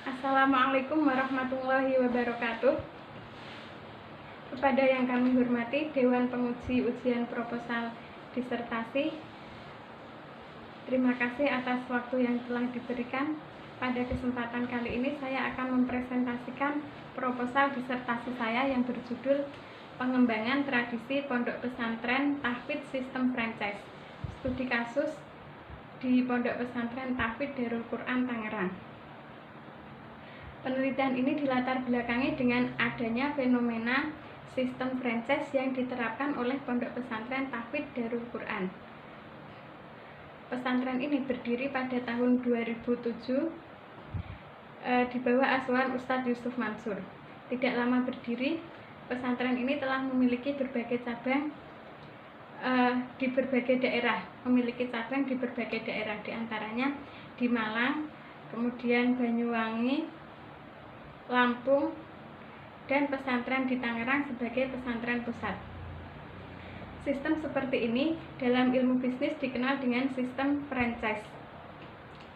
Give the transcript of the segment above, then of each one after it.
Assalamualaikum warahmatullahi wabarakatuh. Kepada yang kami hormati Dewan Penguji Ujian Proposal Disertasi, terima kasih atas waktu yang telah diberikan. Pada kesempatan kali ini saya akan mempresentasikan proposal disertasi saya yang berjudul Pengembangan Tradisi Pondok Pesantren Tahfidz Sistem Franchise, Studi Kasus di Pondok Pesantren Tahfidz Darul Quran Tangerang. Penelitian ini dilatar belakangi dengan adanya fenomena sistem franchise yang diterapkan oleh Pondok Pesantren Tahfidz Darul Quran. Pesantren ini berdiri pada tahun 2007 di bawah asuhan Ustadz Yusuf Mansur. Tidak lama berdiri, pesantren ini telah memiliki berbagai cabang di berbagai daerah, di antaranya di Malang, kemudian Banyuwangi, Lampung, dan pesantren di Tangerang sebagai pesantren pusat. Sistem seperti ini dalam ilmu bisnis dikenal dengan sistem franchise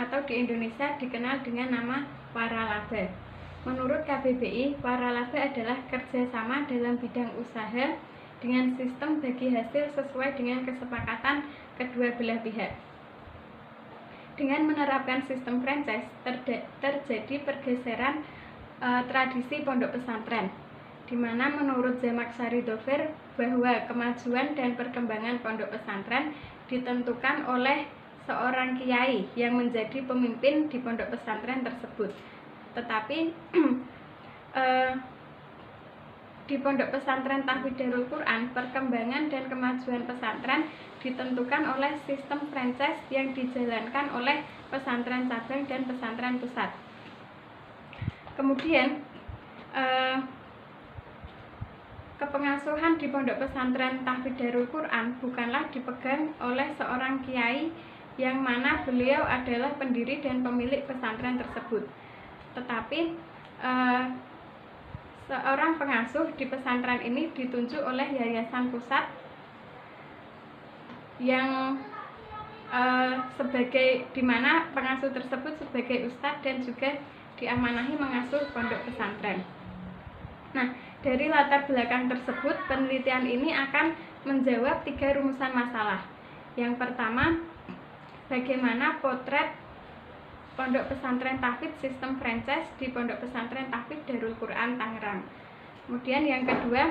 atau di Indonesia dikenal dengan nama waralaba. Menurut KBBI, waralaba adalah kerjasama dalam bidang usaha dengan sistem bagi hasil sesuai dengan kesepakatan kedua belah pihak. Dengan menerapkan sistem franchise, terjadi pergeseran tradisi pondok pesantren, di mana menurut Zamakhsyari Dhover bahwa kemajuan dan perkembangan pondok pesantren ditentukan oleh seorang kiai yang menjadi pemimpin di pondok pesantren tersebut. Tetapi di Pondok Pesantren Tahfidz Darul Quran, perkembangan dan kemajuan pesantren ditentukan oleh sistem franchise yang dijalankan oleh pesantren cabang dan pesantren pusat. Kemudian kepengasuhan di Pondok Pesantren Tahfidz Darul Quran bukanlah dipegang oleh seorang kiai yang mana beliau adalah pendiri dan pemilik pesantren tersebut, tetapi seorang pengasuh di pesantren ini ditunjuk oleh yayasan pusat yang di mana pengasuh tersebut sebagai ustadz dan juga diamanahi mengasuh pondok pesantren. Nah, dari latar belakang tersebut, penelitian ini akan menjawab 3 rumusan masalah. Yang pertama, bagaimana potret Pondok Pesantren Tahfidz Sistem Franchise di Pondok Pesantren Tahfidz Darul Quran Tangerang. Kemudian yang kedua,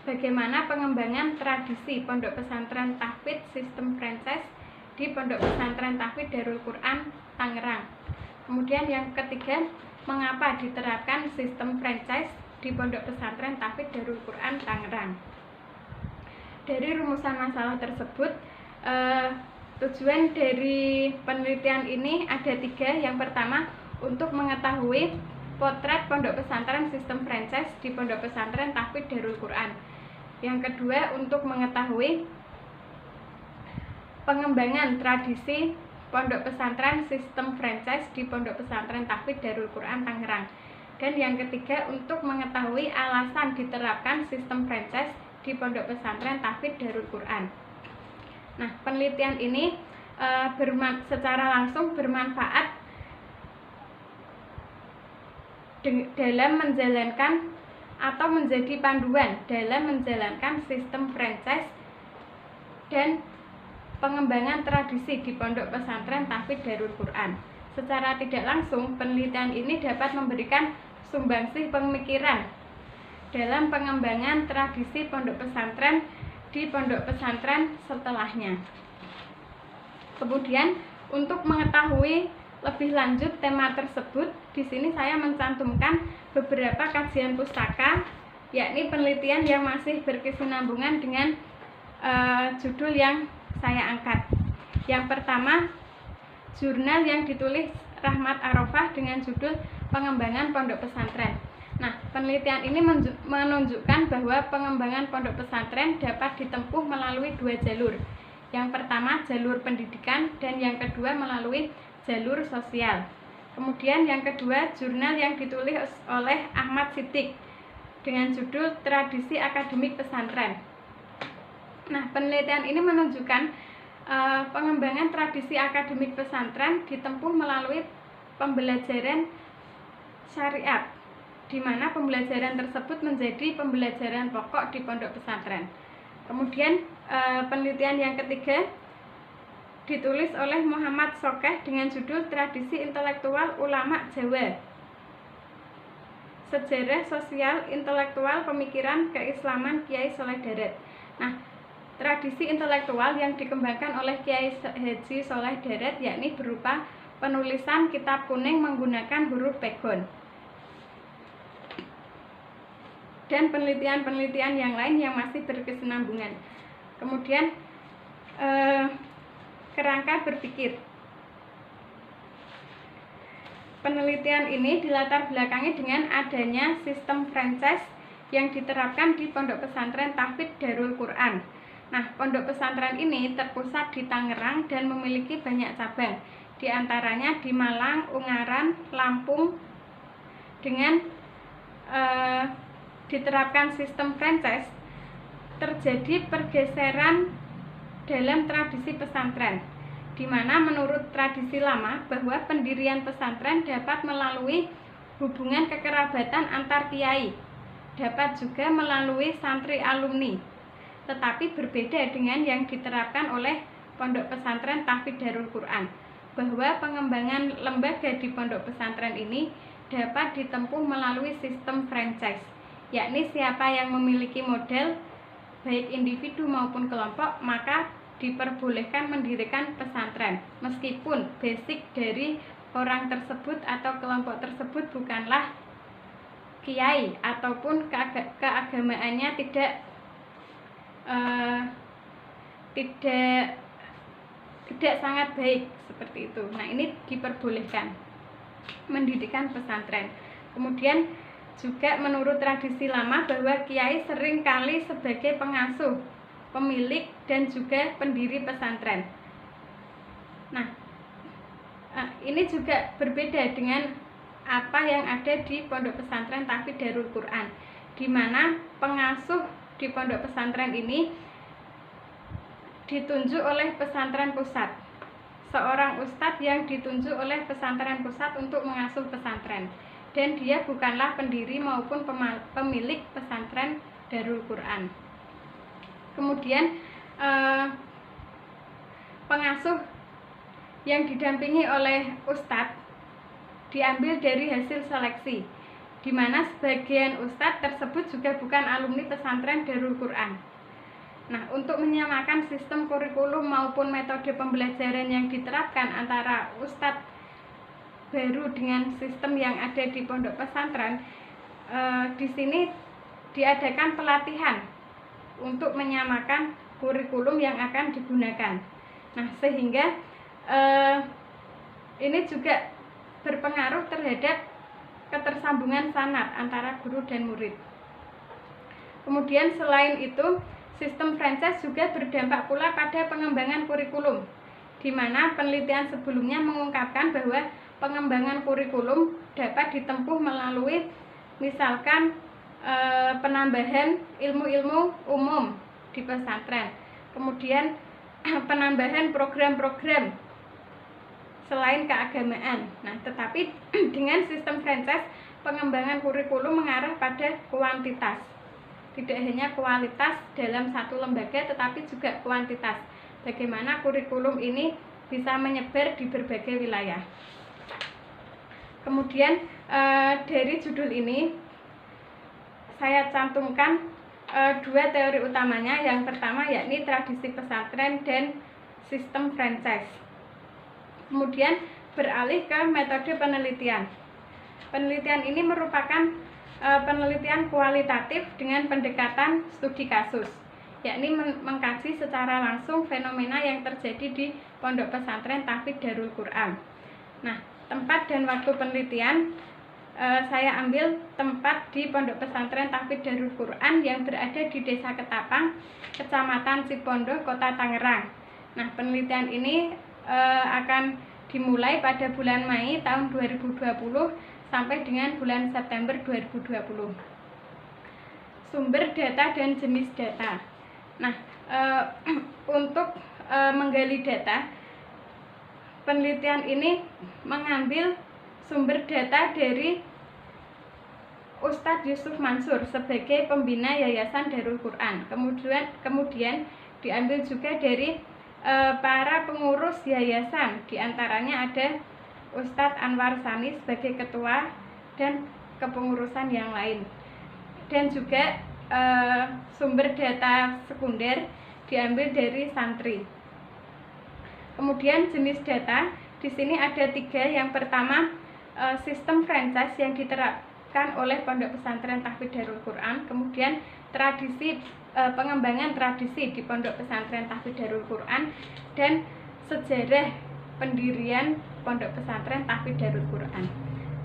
bagaimana pengembangan tradisi Pondok Pesantren Tahfidz Sistem Franchise di Pondok Pesantren Tahfidz Darul Quran Tangerang. Kemudian yang ketiga, mengapa diterapkan sistem franchise di Pondok Pesantren Tahfidz Darul Quran Tangerang. Dari rumusan masalah tersebut, tujuan dari penelitian ini ada 3. Yang pertama, untuk mengetahui potret Pondok Pesantren Sistem Franchise di Pondok Pesantren Tahfidz Darul Quran. Yang kedua, untuk mengetahui pengembangan tradisi Pondok Pesantren Sistem Franchise di Pondok Pesantren Tahfidz Darul Quran Tangerang. Dan yang ketiga, untuk mengetahui alasan diterapkan sistem franchise di Pondok Pesantren Tahfidz Darul Quran. Nah, penelitian ini secara langsung bermanfaat dalam menjalankan atau menjadi panduan dalam menjalankan sistem franchise dan pengembangan tradisi di Pondok Pesantren Tahfidz Darul Quran. Secara tidak langsung, penelitian ini dapat memberikan sumbangsih pemikiran dalam pengembangan tradisi pondok pesantren di pondok pesantren setelahnya. Kemudian, untuk mengetahui lebih lanjut tema tersebut, di sini saya mencantumkan beberapa kajian pustaka, yakni penelitian yang masih berkesinambungan dengan judul yang saya angkat. Yang pertama, jurnal yang ditulis Rahmat Arofah dengan judul Pengembangan Pondok Pesantren. Nah, penelitian ini menunjukkan bahwa pengembangan pondok pesantren dapat ditempuh melalui 2 jalur. Yang pertama, jalur pendidikan, dan yang kedua melalui jalur sosial. Kemudian yang kedua, jurnal yang ditulis oleh Ahmad Siddiq dengan judul Tradisi Akademik Pesantren. Nah, penelitian ini menunjukkan pengembangan tradisi akademik pesantren ditempuh melalui pembelajaran syariat, di mana pembelajaran tersebut menjadi pembelajaran pokok di pondok pesantren. Kemudian penelitian yang ketiga ditulis oleh Muhammad Sokeh dengan judul Tradisi Intelektual Ulama Jawa, Sejarah Sosial Intelektual Pemikiran Keislaman Kiai Soleh Darat. Nah, tradisi intelektual yang dikembangkan oleh Kiai Haji Soleh Darat yakni berupa penulisan kitab kuning menggunakan huruf pegon dan penelitian-penelitian yang lain yang masih berkesinambungan. Kemudian kerangka berpikir. Penelitian ini dilatar belakangi dengan adanya sistem franchise yang diterapkan di Pondok Pesantren Tahfidz Darul Quran. Nah, pondok pesantren ini terpusat di Tangerang dan memiliki banyak cabang, di antaranya di Malang, Ungaran, Lampung. Dengan diterapkan sistem franchise, terjadi pergeseran dalam tradisi pesantren, di mana menurut tradisi lama bahwa pendirian pesantren dapat melalui hubungan kekerabatan antar kiai, dapat juga melalui santri alumni, tetapi berbeda dengan yang diterapkan oleh Pondok Pesantren Tahfidz Darul Quran, bahwa pengembangan lembaga di pondok pesantren ini dapat ditempuh melalui sistem franchise, yakni siapa yang memiliki modal, baik individu maupun kelompok, maka diperbolehkan mendirikan pesantren, meskipun basic dari orang tersebut atau kelompok tersebut bukanlah kiai ataupun keagamaannya tidak sangat baik seperti itu. Nah, ini diperbolehkan mendirikan pesantren. Kemudian juga menurut tradisi lama bahwa kiai sering kali sebagai pengasuh, pemilik, dan juga pendiri pesantren. Nah, ini juga berbeda dengan apa yang ada di Pondok Pesantren Tahfidz Darul Quran, di mana pengasuh di pondok pesantren ini ditunjuk oleh pesantren pusat, seorang ustadz yang ditunjuk oleh pesantren pusat untuk mengasuh pesantren, dan dia bukanlah pendiri maupun pemilik pesantren Darul Quran. Kemudian pengasuh yang didampingi oleh ustadz diambil dari hasil seleksi, di mana sebagian ustadz tersebut juga bukan alumni pesantren Darul Quran. Nah, untuk menyamakan sistem kurikulum maupun metode pembelajaran yang diterapkan antara ustadz baru dengan sistem yang ada di pondok pesantren, di sini diadakan pelatihan untuk menyamakan kurikulum yang akan digunakan. Nah, sehingga ini juga berpengaruh terhadap ketersambungan sanad antara guru dan murid. Kemudian selain itu, sistem franchise juga berdampak pula pada pengembangan kurikulum, di mana penelitian sebelumnya mengungkapkan bahwa pengembangan kurikulum dapat ditempuh melalui misalkan penambahan ilmu-ilmu umum di pesantren, kemudian penambahan program-program selain keagamaan. Nah, tetapi dengan sistem franchise, pengembangan kurikulum mengarah pada kuantitas, tidak hanya kualitas dalam satu lembaga, tetapi juga kuantitas. Bagaimana kurikulum ini bisa menyebar di berbagai wilayah. Kemudian dari judul ini saya cantumkan dua teori utamanya. Yang pertama yakni tradisi pesantren dan sistem franchise. Kemudian beralih ke metode penelitian. Penelitian ini merupakan penelitian kualitatif dengan pendekatan studi kasus, yakni mengkaji secara langsung fenomena yang terjadi di Pondok Pesantren Tahfidz Darul Quran. Nah, tempat dan waktu penelitian saya ambil tempat di Pondok Pesantren Tahfidz Darul Quran yang berada di Desa Ketapang, Kecamatan Cipondo, Kota Tangerang. Nah, penelitian ini akan dimulai pada bulan Mei tahun 2020 sampai dengan bulan September 2020. Sumber data dan jenis data. Nah, untuk menggali data. Penelitian ini mengambil sumber data dari Ustadz Yusuf Mansur sebagai pembina Yayasan Darul Quran. Kemudian diambil juga dari para pengurus yayasan, diantaranya ada Ustadz Anwar Sani sebagai ketua dan kepengurusan yang lain. Dan juga sumber data sekunder diambil dari santri. Kemudian jenis data di sini ada 3. Yang pertama, sistem franchise yang diterapkan oleh Pondok Pesantren Tahfidz Darul Quran. Kemudian tradisi pengembangan tradisi di Pondok Pesantren Tahfidz Darul Quran, dan sejarah pendirian Pondok Pesantren Tahfidz Darul Quran.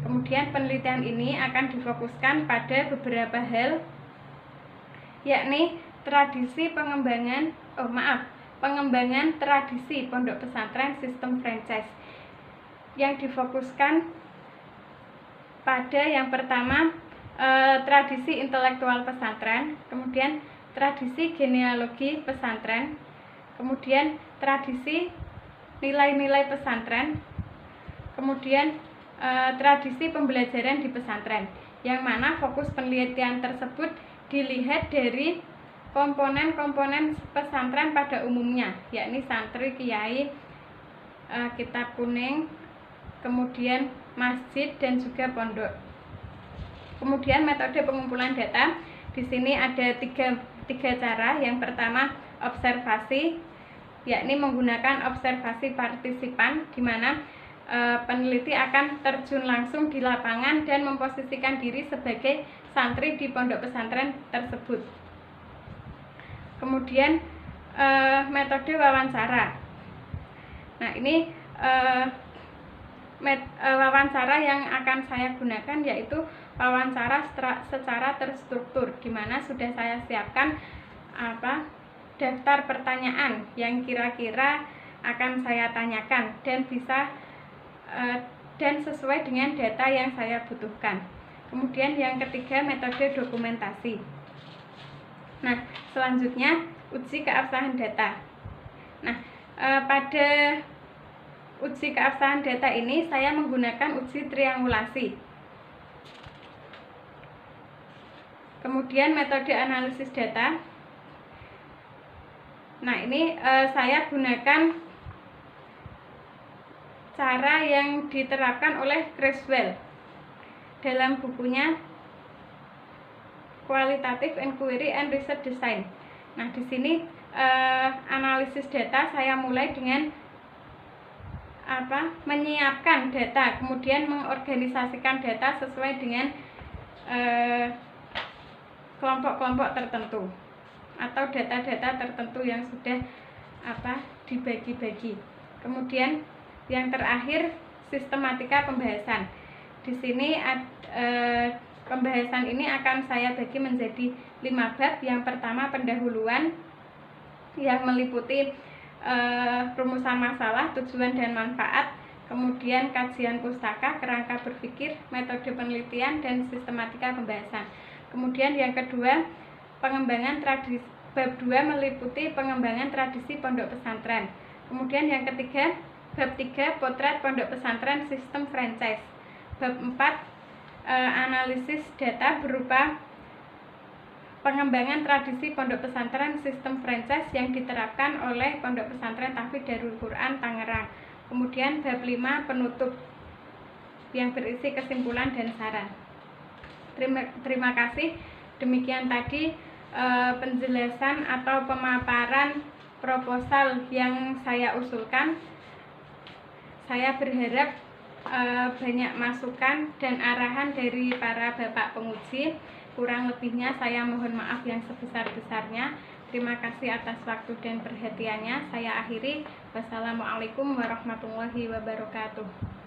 Kemudian penelitian ini akan difokuskan pada beberapa hal, yakni tradisi pengembangan tradisi pondok pesantren sistem franchise, yang difokuskan pada yang pertama tradisi intelektual pesantren, kemudian tradisi genealogi pesantren, kemudian tradisi nilai-nilai pesantren, kemudian tradisi pembelajaran di pesantren, yang mana fokus penelitian tersebut dilihat dari komponen-komponen pesantren pada umumnya, yakni santri, kiai, kitab kuning, kemudian masjid, dan juga pondok. Kemudian metode pengumpulan data di sini ada tiga cara. Yang pertama, observasi, yakni menggunakan observasi partisipan, di mana peneliti akan terjun langsung di lapangan dan memposisikan diri sebagai santri di pondok pesantren tersebut. Kemudian metode wawancara. Nah, ini wawancara yang akan saya gunakan yaitu wawancara secara terstruktur, di mana sudah saya siapkan daftar pertanyaan yang kira-kira akan saya tanyakan dan bisa dan sesuai dengan data yang saya butuhkan. Kemudian yang ketiga, metode dokumentasi. Nah, selanjutnya uji keabsahan data. Nah, pada uji keabsahan data ini saya menggunakan uji triangulasi. Kemudian metode analisis data. Nah, ini saya gunakan cara yang diterapkan oleh Creswell dalam bukunya Qualitative Inquiry and Research Design. Nah, di sini analisis data saya mulai dengan menyiapkan data, kemudian mengorganisasikan data sesuai dengan kelompok-kelompok tertentu atau data-data tertentu yang sudah dibagi-bagi. Kemudian yang terakhir, sistematika pembahasan. Di sini pembahasan ini akan saya bagi menjadi 5 bab. Yang pertama, pendahuluan yang meliputi rumusan masalah, tujuan dan manfaat, kemudian kajian pustaka, kerangka berpikir, metode penelitian, dan sistematika pembahasan. Kemudian yang kedua, pengembangan tradisi. Bab 2 meliputi pengembangan tradisi pondok pesantren. Kemudian yang ketiga, bab 3, potret pondok pesantren sistem franchise. Bab 4, analisis data berupa pengembangan tradisi pondok pesantren sistem franchise yang diterapkan oleh Pondok Pesantren Tahfidz Darul Quran Tangerang. Kemudian bab 5, penutup yang berisi kesimpulan dan saran. Terima kasih. Demikian tadi penjelasan atau pemaparan proposal yang saya usulkan. Saya berharap banyak masukan dan arahan dari para bapak penguji. Kurang lebihnya saya mohon maaf yang sebesar-besarnya. Terima kasih atas waktu dan perhatiannya. Saya akhiri. Wassalamualaikum warahmatullahi wabarakatuh.